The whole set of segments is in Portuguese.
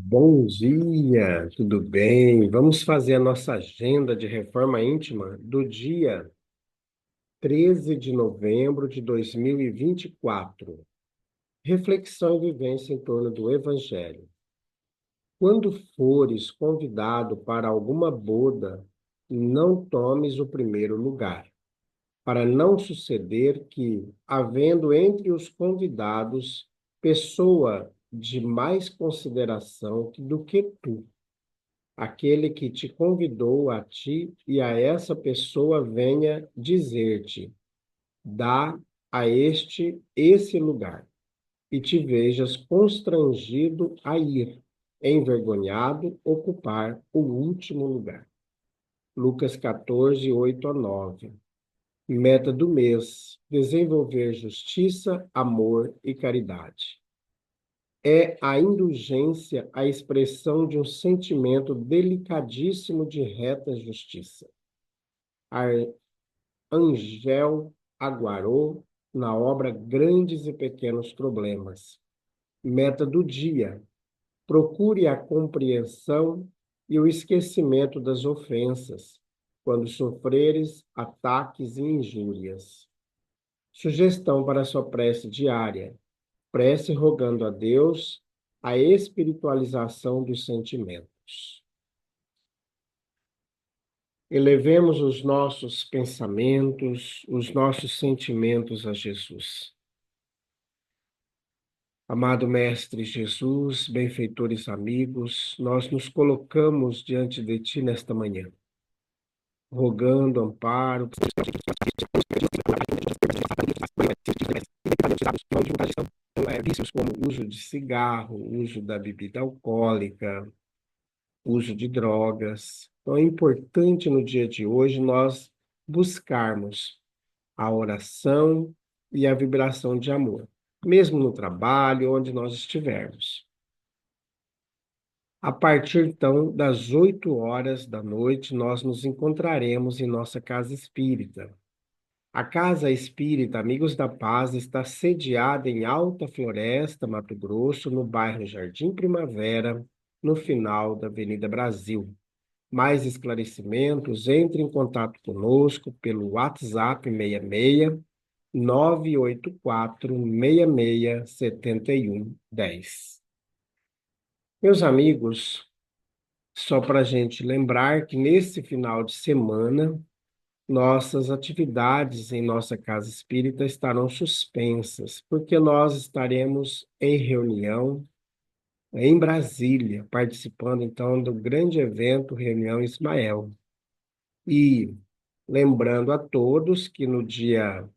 Bom dia, tudo bem? Vamos fazer a nossa agenda de reforma íntima do dia 13 de novembro de 2024. Reflexão e vivência em torno do Evangelho. Quando fores convidado para alguma boda, não tomes o primeiro lugar, para não suceder que, havendo entre os convidados pessoa de mais consideração do que tu, aquele que te convidou a ti e a essa pessoa venha dizer-te: dá a este esse lugar, e te vejas constrangido a ir, envergonhado, ocupar o último lugar. Lucas 14, 8 a 9. Meta do mês: desenvolver justiça, amor e caridade. É a indulgência a expressão de um sentimento delicadíssimo de reta justiça. Angel Aguarô, na obra Grandes e Pequenos Problemas. Meta do dia: procure a compreensão e o esquecimento das ofensas, quando sofreres ataques e injúrias. Sugestão para a sua prece diária: prece rogando a Deus a espiritualização dos sentimentos. Elevemos os nossos pensamentos, os nossos sentimentos a Jesus. Amado Mestre Jesus, benfeitores amigos, nós nos colocamos diante de Ti nesta manhã, rogando amparo, vícios como uso de cigarro, uso da bebida alcoólica, uso de drogas. Então é importante no dia de hoje nós buscarmos a oração e a vibração de amor, mesmo no trabalho, onde nós estivermos. A partir, então, das 8 horas da noite, nós nos encontraremos em nossa casa espírita. A Casa Espírita Amigos da Paz está sediada em Alta Floresta, Mato Grosso, no bairro Jardim Primavera, no final da Avenida Brasil. Mais esclarecimentos, entre em contato conosco pelo WhatsApp 66 984 66 7110. Meus amigos, só para a gente lembrar que nesse final de semana, nossas atividades em nossa casa espírita estarão suspensas, porque nós estaremos em reunião em Brasília, participando então do grande evento Reunião Ismael. E lembrando a todos que no dia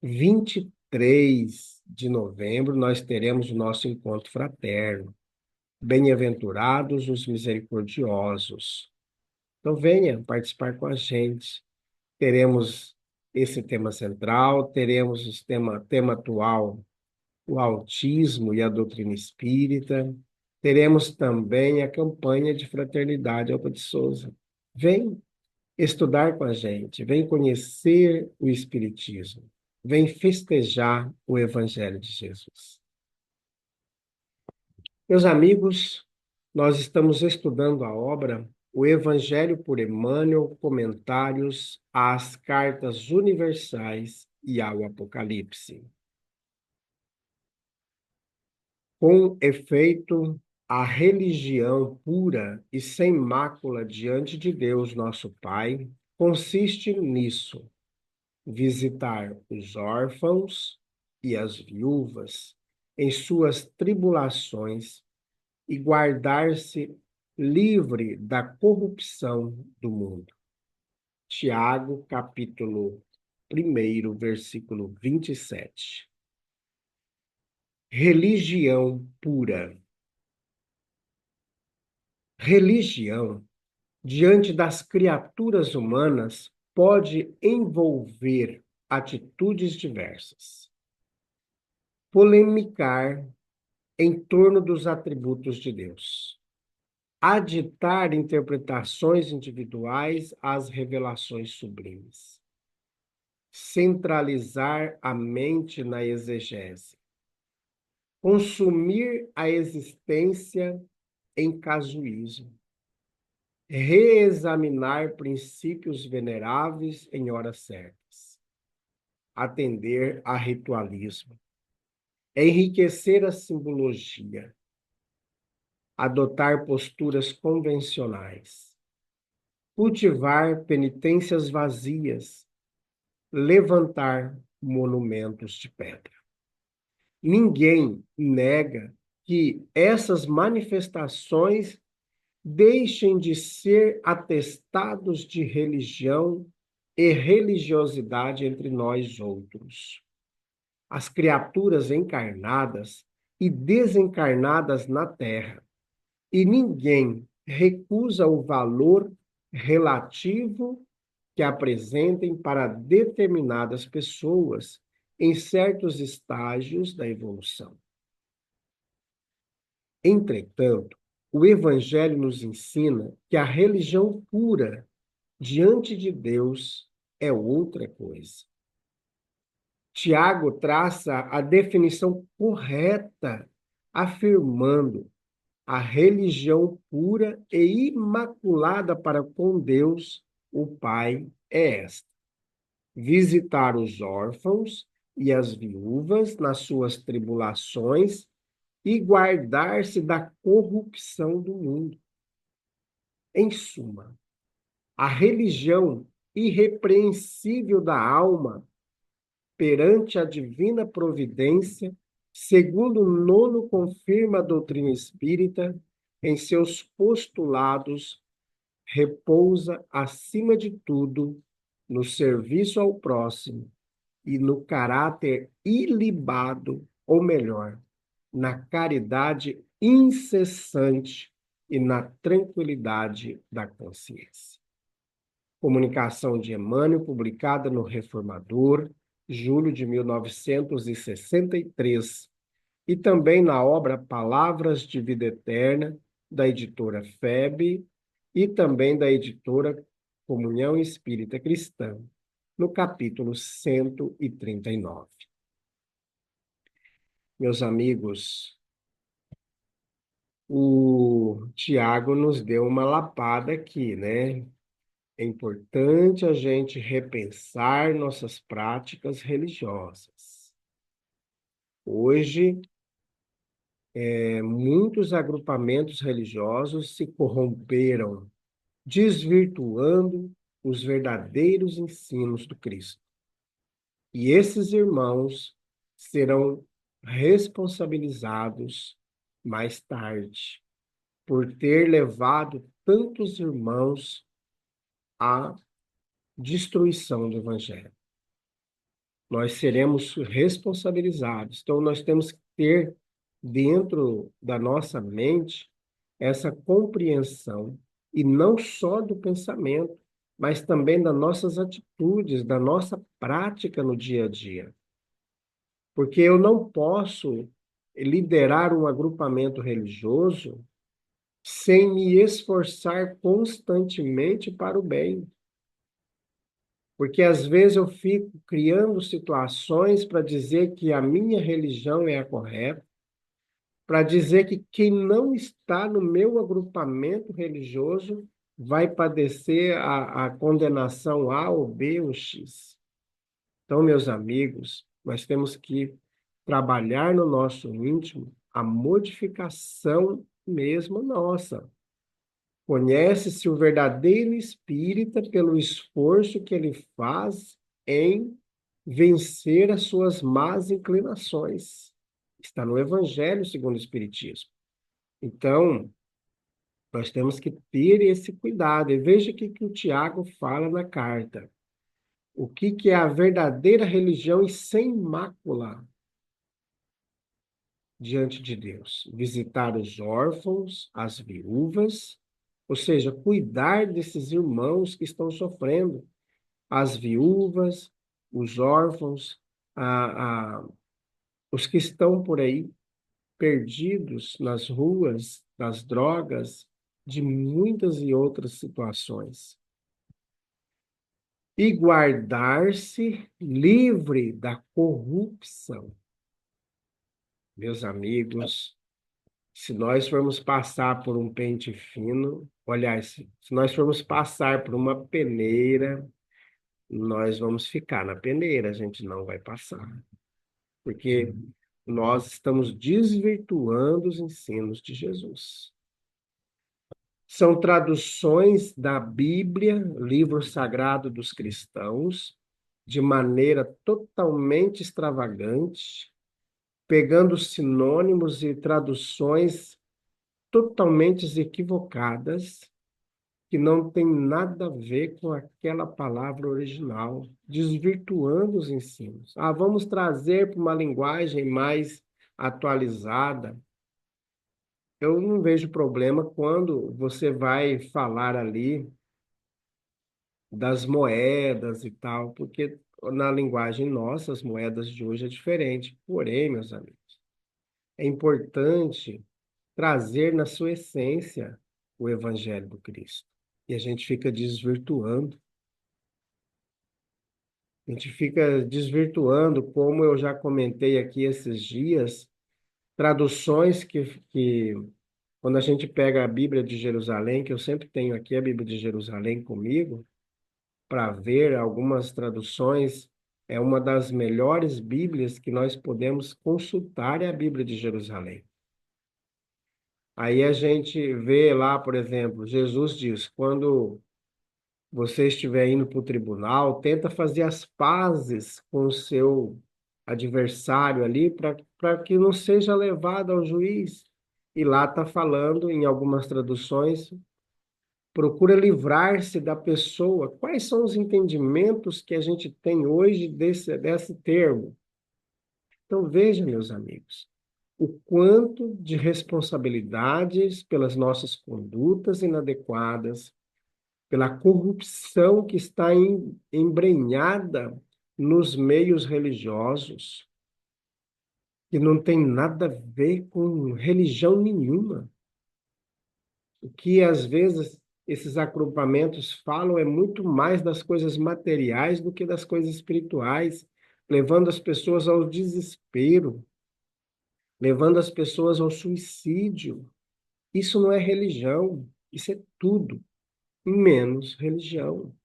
23 de novembro nós teremos o nosso encontro fraterno. Bem-aventurados os misericordiosos. Então venha participar com a gente. Teremos esse tema central, teremos o tema atual, o autismo e a doutrina espírita. Teremos também a campanha de fraternidade Alta de Souza. Vem estudar com a gente, vem conhecer o Espiritismo, vem festejar o Evangelho de Jesus. Meus amigos, nós estamos estudando a obra O Evangelho por Emmanuel, Comentários às Cartas Universais e ao Apocalipse. Com efeito, a religião pura e sem mácula diante de Deus, nosso Pai, consiste nisso: visitar os órfãos e as viúvas em suas tribulações e guardar-se livre da corrupção do mundo. Tiago, capítulo 1, versículo 27. Religião pura. Religião, diante das criaturas humanas, pode envolver atitudes diversas. Polemicar em torno dos atributos de Deus. Aditar interpretações individuais às revelações sublimes. Centralizar a mente na exegese. Consumir a existência em casuísmo, reexaminar princípios veneráveis em horas certas, atender a ritualismo, enriquecer a simbologia, adotar posturas convencionais, cultivar penitências vazias, levantar monumentos de pedra. Ninguém nega que essas manifestações deixem de ser atestados de religião e religiosidade entre nós outros. As criaturas encarnadas e desencarnadas na Terra, e ninguém recusa o valor relativo que apresentem para determinadas pessoas em certos estágios da evolução. Entretanto, o Evangelho nos ensina que a religião pura diante de Deus é outra coisa. Tiago traça a definição correta, afirmando a religião pura e imaculada para com Deus, o Pai, é esta: visitar os órfãos e as viúvas nas suas tribulações e guardar-se da corrupção do mundo. Em suma, a religião irrepreensível da alma perante a divina providência, segundo o nono confirma a doutrina espírita, em seus postulados, repousa, acima de tudo, no serviço ao próximo e no caráter ilibado, ou melhor, na caridade incessante e na tranquilidade da consciência. Comunicação de Emmanuel, publicada no Reformador, julho de 1963, e também na obra Palavras de Vida Eterna, da editora FEB, e também da editora Comunhão Espírita Cristã, no capítulo 139. Meus amigos, o Tiago nos deu uma lapada aqui, né? É importante a gente repensar nossas práticas religiosas. Hoje, muitos agrupamentos religiosos se corromperam, desvirtuando os verdadeiros ensinos do Cristo. E esses irmãos serão responsabilizados mais tarde por ter levado tantos irmãos à destruição do Evangelho. Nós seremos responsabilizados. Então, nós temos que ter dentro da nossa mente essa compreensão, e não só do pensamento, mas também das nossas atitudes, da nossa prática no dia a dia. Porque eu não posso liderar um agrupamento religioso sem me esforçar constantemente para o bem. Porque às vezes eu fico criando situações para dizer que a minha religião é a correta, para dizer que quem não está no meu agrupamento religioso vai padecer a condenação A ou B ou X. Então, meus amigos, nós temos que trabalhar no nosso íntimo a modificação mesmo nossa. Conhece-se o verdadeiro espírita pelo esforço que ele faz em vencer as suas más inclinações. Está no Evangelho segundo o Espiritismo. Então, nós temos que ter esse cuidado. E veja o que o Tiago fala na carta. O que é a verdadeira religião e sem mácula diante de Deus? Visitar os órfãos, as viúvas, ou seja, cuidar desses irmãos que estão sofrendo, as viúvas, os órfãos, os que estão por aí perdidos nas ruas, das drogas, de muitas e outras situações. E guardar-se livre da corrupção. Meus amigos, Se nós formos passar por um pente fino, aliás, se nós formos passar por uma peneira, nós vamos ficar na peneira, a gente não vai passar. Porque nós estamos desvirtuando os ensinos de Jesus. São traduções da Bíblia, livro sagrado dos cristãos, de maneira totalmente extravagante, pegando sinônimos e traduções totalmente equivocadas, que não tem nada a ver com aquela palavra original, desvirtuando os ensinos. Ah, vamos trazer para uma linguagem mais atualizada. Eu não vejo problema quando você vai falar ali das moedas e tal, porque na linguagem nossa, as moedas de hoje é diferente. Porém, meus amigos, é importante trazer na sua essência o Evangelho do Cristo. E a gente fica desvirtuando. A gente fica desvirtuando, como eu já comentei aqui esses dias, traduções que quando a gente pega a Bíblia de Jerusalém, que eu sempre tenho aqui a Bíblia de Jerusalém comigo, para ver algumas traduções, é uma das melhores Bíblias que nós podemos consultar, é a Bíblia de Jerusalém. Aí a gente vê lá, por exemplo, Jesus diz, quando você estiver indo para o tribunal, tenta fazer as pazes com o seu adversário ali, para que não seja levado ao juiz. E lá está falando, em algumas traduções, procura livrar-se da pessoa. Quais são os entendimentos que a gente tem hoje desse termo? Então, veja, meus amigos, o quanto de responsabilidades pelas nossas condutas inadequadas, pela corrupção que está embrenhada nos meios religiosos, que não tem nada a ver com religião nenhuma. O que às vezes esses agrupamentos falam é muito mais das coisas materiais do que das coisas espirituais, levando as pessoas ao desespero, levando as pessoas ao suicídio. Isso não é religião, isso é tudo, menos religião.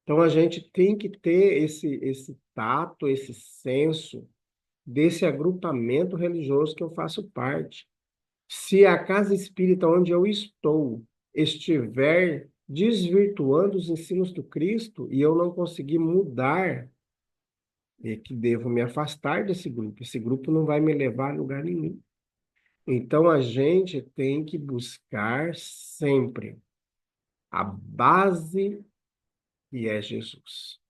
Então a gente tem que ter esse tato, esse senso desse agrupamento religioso que eu faço parte. Se a casa espírita onde eu estou estiver desvirtuando os ensinos do Cristo e eu não conseguir mudar, é que devo me afastar desse grupo. Esse grupo não vai me levar a lugar nenhum. Então a gente tem que buscar sempre a base que é Jesus.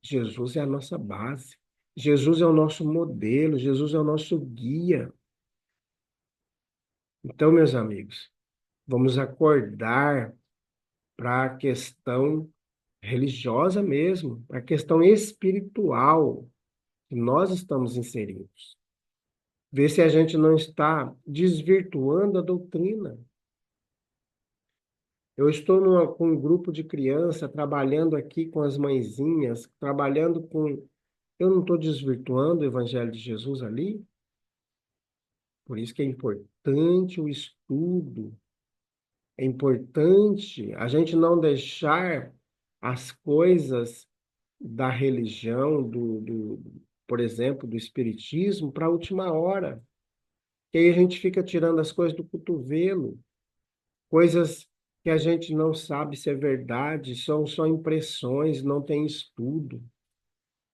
Jesus é a nossa base. Jesus é o nosso modelo, Jesus é o nosso guia. Então, meus amigos, vamos acordar para a questão religiosa mesmo, para a questão espiritual que nós estamos inseridos. Ver se a gente não está desvirtuando a doutrina. Eu estou com um grupo de criança trabalhando aqui com as mãezinhas, trabalhando com. Eu não estou desvirtuando o Evangelho de Jesus ali? Por isso que é importante o estudo, é importante a gente não deixar as coisas da religião, por exemplo, do espiritismo, para a última hora. Que aí a gente fica tirando as coisas do cotovelo, coisas que a gente não sabe se é verdade, são só impressões, não tem estudo,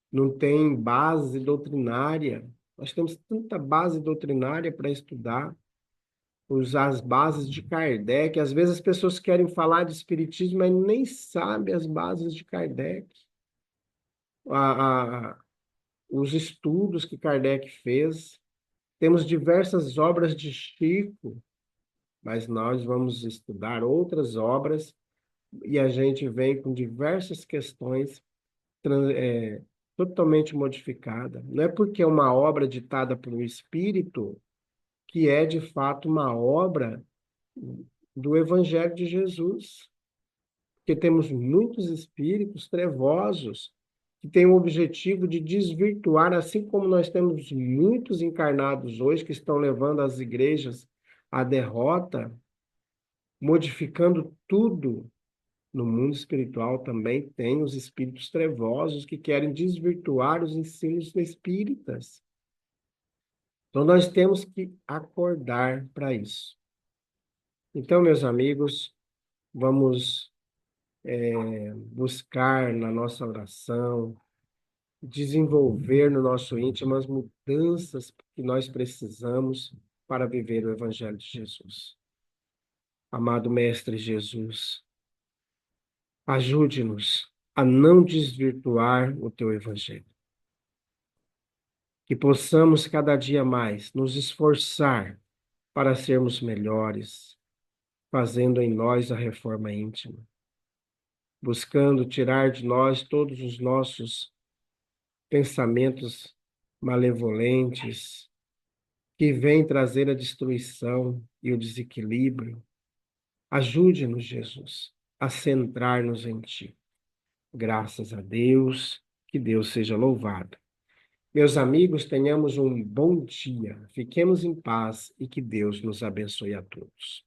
não tem base doutrinária. Nós temos tanta base doutrinária para estudar, usar as bases de Kardec. Às vezes as pessoas querem falar de espiritismo, mas nem sabem as bases de Kardec. Os estudos que Kardec fez. Temos diversas obras de Chico, mas nós vamos estudar outras obras e a gente vem com diversas questões totalmente modificadas. Não é porque é uma obra ditada por um espírito que é de fato uma obra do Evangelho de Jesus, porque temos muitos espíritos trevosos que tem o objetivo de desvirtuar, assim como nós temos muitos encarnados hoje que estão levando as igrejas à derrota, modificando tudo. No mundo espiritual também tem os espíritos trevosos que querem desvirtuar os ensinos espíritas. Então, nós temos que acordar para isso. Então, meus amigos, vamos buscar na nossa oração, desenvolver no nosso íntimo as mudanças que nós precisamos para viver o Evangelho de Jesus. Amado Mestre Jesus, ajude-nos a não desvirtuar o teu Evangelho. Que possamos cada dia mais nos esforçar para sermos melhores, fazendo em nós a reforma íntima, buscando tirar de nós todos os nossos pensamentos malevolentes que vêm trazer a destruição e o desequilíbrio. Ajude-nos, Jesus, a centrar-nos em Ti. Graças a Deus, que Deus seja louvado. Meus amigos, tenhamos um bom dia, fiquemos em paz e que Deus nos abençoe a todos.